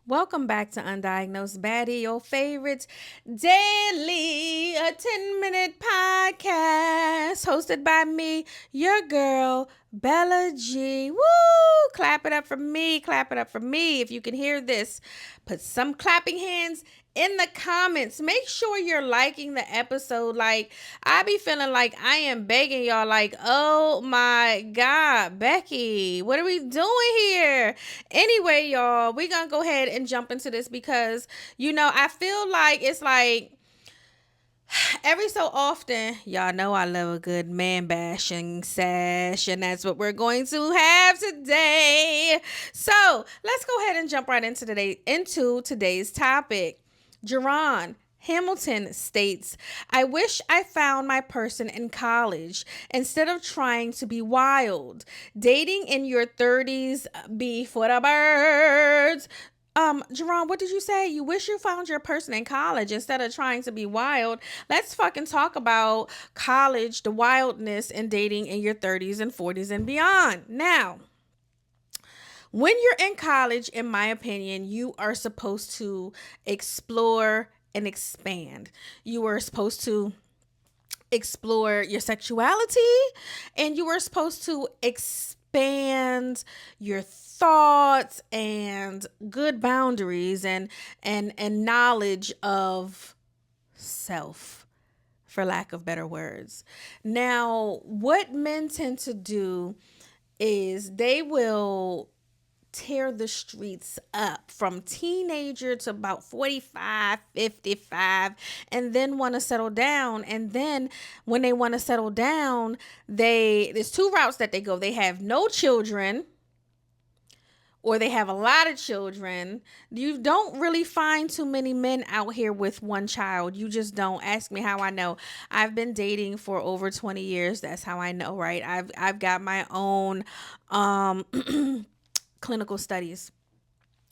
Welcome back to Undiagnosed Baddie, your favorite daily 10-minute podcast hosted by me, your girl, Bella G. Woo! Clap it up for me. Clap it up for me. If you can hear this, put some clapping hands in the comments. Make sure you're liking the episode. Like, I be feeling like I am begging y'all, like, oh my God, Becky, what are we doing here? Anyway, y'all, we gonna go ahead and jump into this because, I feel like it's like every so often, y'all know I love a good man bashing sesh, and that's what we're going to have today. So let's go ahead and jump right into today's topic. Jerron Hamilton states, I wish I found my person in college instead of trying to be wild. Dating in your 30s be for the birds. Jerome, what did you say? You wish you found your person in college instead of trying to be wild. Let's fucking talk about college, the wildness, and dating in your 30s and 40s and beyond. Now, when you're in college, in my opinion, you are supposed to explore and expand. You are supposed to explore your sexuality, and you are supposed to expand your thoughts and good boundaries and knowledge of self, for lack of better words. Now, what men tend to do is they will tear the streets up from teenager to about 45, 55, and then want to settle down. And then when they want to settle down, there's two routes that they go. They have no children, or they have a lot of children. You don't really find too many men out here with one child. You just don't. Ask me how I know. I've been dating for over 20 years. That's how I know, right? I've got my own clinical studies.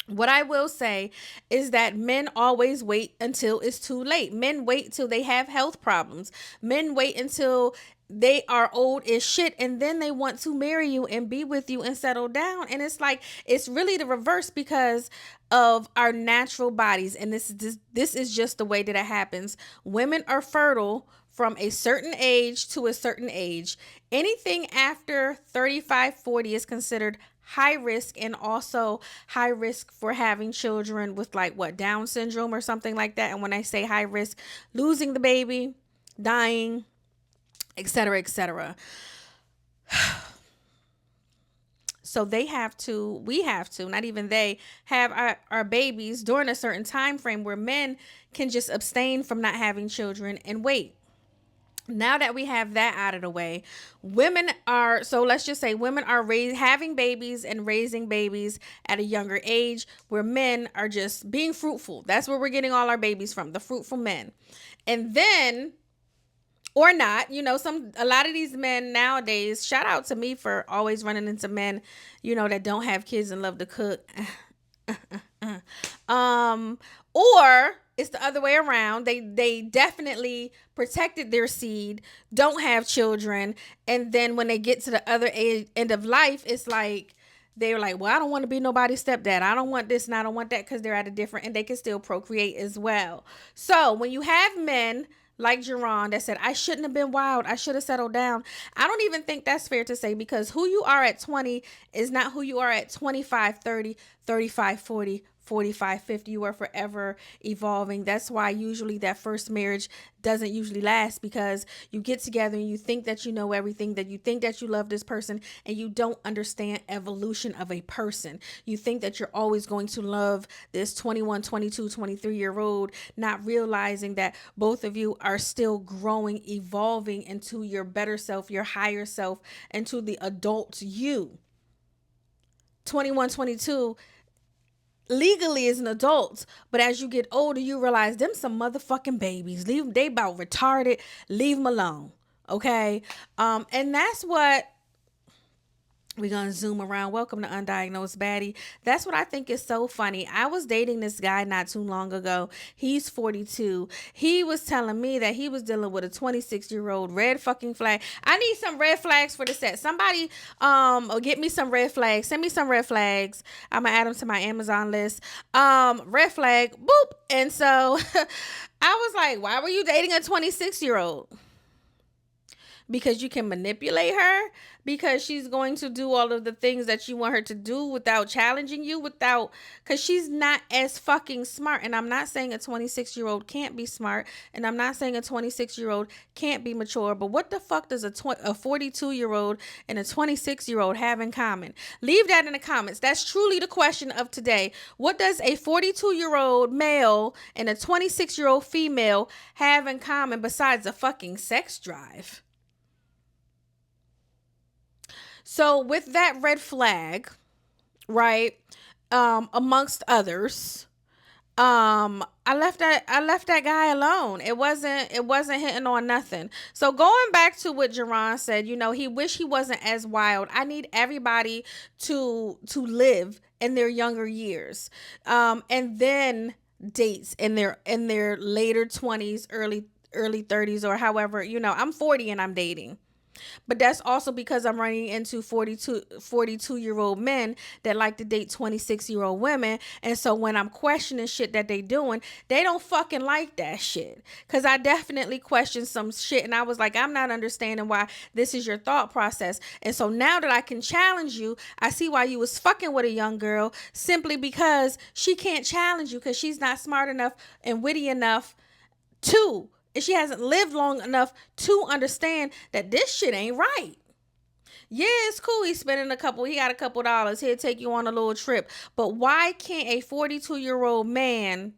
What I will say is that men always wait until it's too late. Men wait till they have health problems. Men wait until they are old as shit, and then they want to marry you and be with you and settle down. And it's like, it's really the reverse because of our natural bodies. And this is just the way that it happens. Women are fertile from a certain age to a certain age. Anything after 35, 40 is considered high risk, and also high risk for having children with like what, Down syndrome or something like that. And when I say high risk, losing the baby, dying, etc., etc. So we have to, not even they, have our babies during a certain time frame where men can just abstain from not having children and wait. Now that we have that out of the way, let's just say women are having babies and raising babies at a younger age, where men are just being fruitful. That's where we're getting all our babies from, the fruitful men. And then, or not, a lot of these men nowadays, shout out to me for always running into men, that don't have kids and love to cook. Or it's the other way around. They definitely protected their seed, don't have children, and then when they get to the other end of life, it's like they're like, well, I don't want to be nobody's stepdad. I don't want this and I don't want that, because they're at a different, and they can still procreate as well. So when you have men like Jerron that said, I shouldn't have been wild, I should have settled down, I don't even think that's fair to say, because who you are at 20 is not who you are at 25, 30, 35, 40, 45, 50. You are forever evolving. That's why usually that first marriage doesn't usually last, because you get together and you think that you know everything, that you think that you love this person, and you don't understand evolution of a person. You think that you're always going to love this 21, 22, 23-year-old, not realizing that both of you are still growing, evolving into your better self, your higher self, into the adult you. 21, 22 legally is an adult, but as you get older, you realize them some motherfucking babies. They about retarded. Leave them alone. Okay. And that's what We're going to zoom around. Welcome to Undiagnosed Baddie. That's what I think is so funny. I was dating this guy not too long ago. He's 42. He was telling me that he was dealing with a 26-year-old red fucking flag. I need some red flags for the set. Somebody get me some red flags. Send me some red flags. I'm going to add them to my Amazon list. Red flag, boop. And so I was like, why were you dating a 26-year-old? Because you can manipulate her, because she's going to do all of the things that you want her to do without challenging you, because she's not as fucking smart. And I'm not saying a 26-year-old can't be smart, and I'm not saying a 26-year-old can't be mature, but what the fuck does a 42-year-old and a 26-year-old have in common? Leave that in the comments. That's truly the question of today. What does a 42-year-old male and a 26-year-old female have in common besides a fucking sex drive? So with that red flag, right, amongst others, I left that guy alone. It wasn't hitting on nothing. So going back to what Jerron said, he wished he wasn't as wild. I need everybody to live in their younger years, and then dates in their later 20s, early 30s, or however. I'm 40 and I'm dating. But that's also because I'm running into 42-year-old men that like to date 26-year-old women. And so when I'm questioning shit that they doing, they don't fucking like that shit. Because I definitely questioned some shit. And I was like, I'm not understanding why this is your thought process. And so now that I can challenge you, I see why you was fucking with a young girl, simply because she can't challenge you because she's not smart enough and witty enough to. And she hasn't lived long enough to understand that this shit ain't right. Yeah, it's cool. He got a couple dollars. He'll take you on a little trip. But why can't a 42-year-old man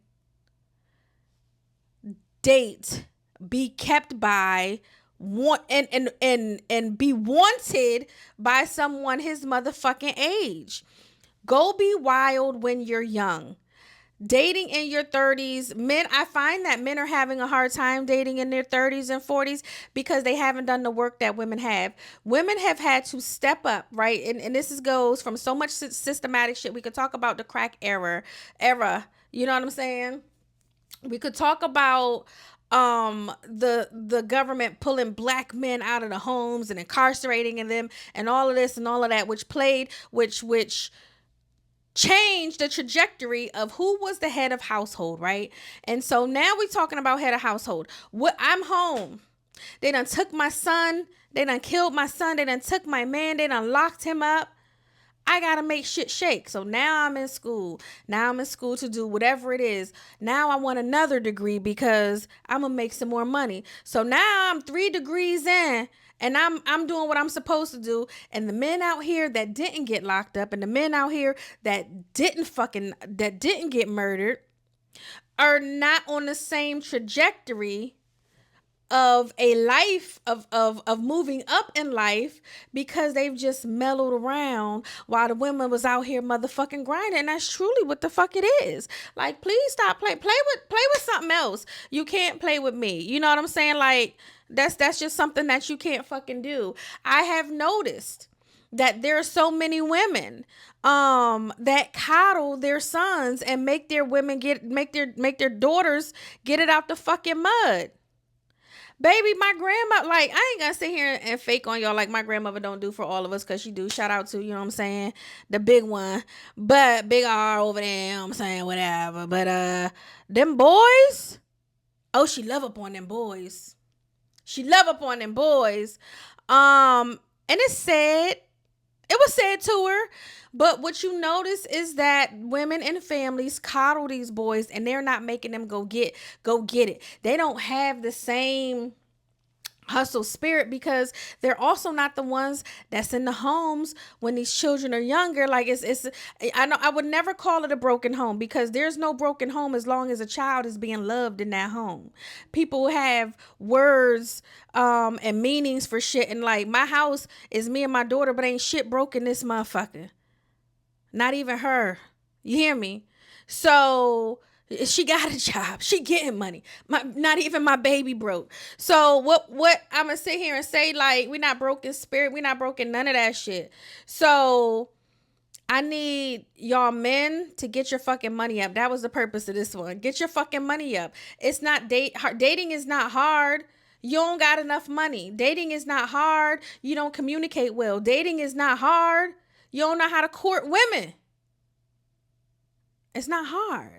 date, be kept by, and be wanted by someone his motherfucking age? Go be wild when you're young. Dating in your 30s, I find that men are having a hard time dating in their 30s and 40s because they haven't done the work that women have. Women have had to step up, right? And this goes from so much systematic shit. We could talk about the crack era. You know what I'm saying? We could talk about the government pulling black men out of the homes and incarcerating them and all of this and all of that, which change the trajectory of who was the head of household, right? And so now we're talking about head of household. I'm home. They done took my son. They done killed my son. They done took my man. They done locked him up. I got to make shit shake. So now I'm in school. Now I'm in school to do whatever it is. Now I want another degree because I'm going to make some more money. So now I'm 3 degrees in. And I'm doing what I'm supposed to do. And the men out here that didn't get locked up, and the men out here that didn't get murdered, are not on the same trajectory of a life of moving up in life, because they've just mellowed around while the women was out here motherfucking grinding. And that's truly what the fuck it is. Like, please stop play with something else. You can't play with me. You know what I'm saying? Like, that's just something that you can't fucking do. I have noticed that there are so many women that coddle their sons and make their make their daughters get it out the fucking mud. Baby, my grandma, like, I ain't gonna sit here and fake on y'all like my grandmother don't do for all of us, because she do. Shout out to, you know what I'm saying, the big one. But big R over there, you know what I'm saying, whatever. But them boys, oh, she love up on them boys. She love up on them boys. And it's sad. It was said to her. But what you notice is that women and families coddle these boys, and they're not making them go get it. They don't have the same hustle spirit, because they're also not the ones that's in the homes when these children are younger. Like, I know I would never call it a broken home, because there's no broken home as long as a child is being loved in that home. People have words and meanings for shit, and like, my house is me and my daughter, but ain't shit broken this motherfucker. Not even her. You hear me? So She got a job. She getting money. Not even my baby broke. So what I'm gonna sit here and say, like, we not broke in spirit. We not broken none of that shit. So I need y'all men to get your fucking money up. That was the purpose of this one. Get your fucking money up. It's not dating is not hard. You don't got enough money. Dating is not hard. You don't communicate well. Dating is not hard. You don't know how to court women. It's not hard.